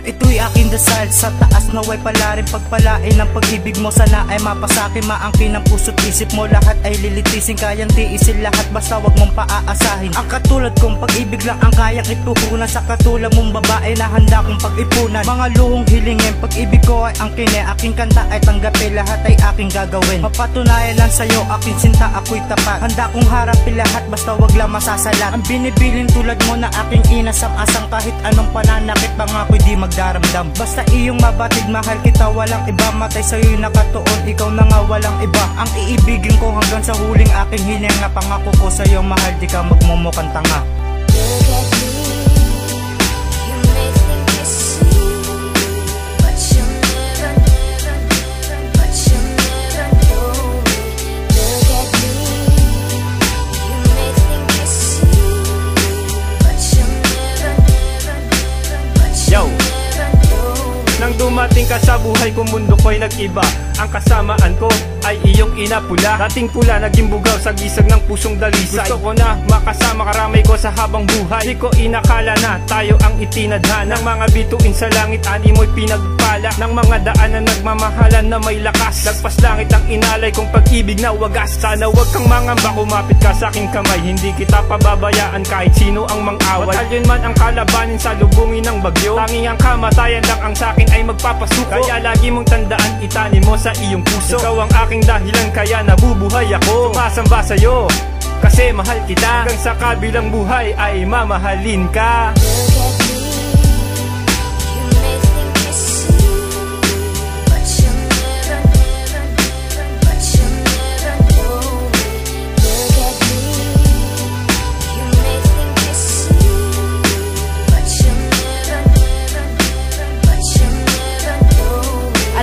Ito'y aking dasal sa taas, naway pala rin pagpalain ng pag-ibig mo. Sana ay mapasakin, maangkin ang puso't isip mo. Lahat ay lilitisin, kayang tiisin lahat, basta wag mong paaasahin. Ang katulad kong pag-ibig lang ang kayang ituhunan sa katulad mong babae na handa kong pag-ipunan. Mga luhong hilingin, pag-ibig ko ay angkin, aking kanta ay tanggapin, lahat ay aking gagawin. Mapatunayan lang sa'yo, aking sinta, ako'y tapat. Handa kong harapin lahat, basta wag lang masasalat. Ang binibilin tulad mo na aking inasang-asang, kahit anong pananakit pangako'y di magdaramdam. Basta iyong mabatid, mahal kita, walang iba. Matay sa'yo'y nakatuon, ikaw na nga walang iba. Ang iibigin ko hanggang sa huling aking hininga. Pangako ko sa'yo, mahal, di ka magmumukhang tanga. Nang dumating ka sa buhay ko, mundo ko'y nag-iba. Ang kasamaan ko ay iyong inapula. Dating pula, naging bugaw sa gisag ng pusong dalisay. Gusto ko na makasama karamay ko sa habang buhay. Di ko inakala na tayo ang itinadhana. Ng mga bituin sa langit, ani mo'y pinagpala. Ng mga daan na nagmamahalan na may lakas. Lagpas langit ang inalay kong pag-ibig na wagas. Sana wag kang mangamba, kumapit ka sa aking kamay. Hindi kita pababayaan kahit sino ang mang-away. Batalyon man ang kalabanin sa lubungin ng bagyo. Tanging ang kamatayan lang ang sakin ay magpapasuko. Kaya lagi mong tandaan, itanim mo sa iyong puso. Ikaw ang aking dahilan, kaya nabubuhay ako. Sumasamba sa'yo, kasi mahal kita. Hanggang sa kabilang buhay ay mamahalin ka.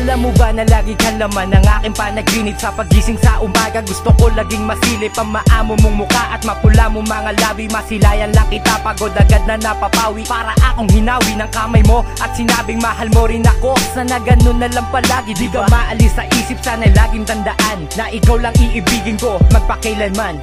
Alam mo ba na lagi kang laman ng aking panaginip? Sa pagising sa umaga, gusto ko laging masilip ang maamo mong muka at mapula mong mga labi. Masilayan lang kita, pagod agad na napapawi. Para akong hinawi ng kamay mo at sinabing mahal mo rin ako. Sana ganun na lang palagi, di ka maalis sa isip. Sana laging tandaan na ikaw lang iibigin ko magpakailanman.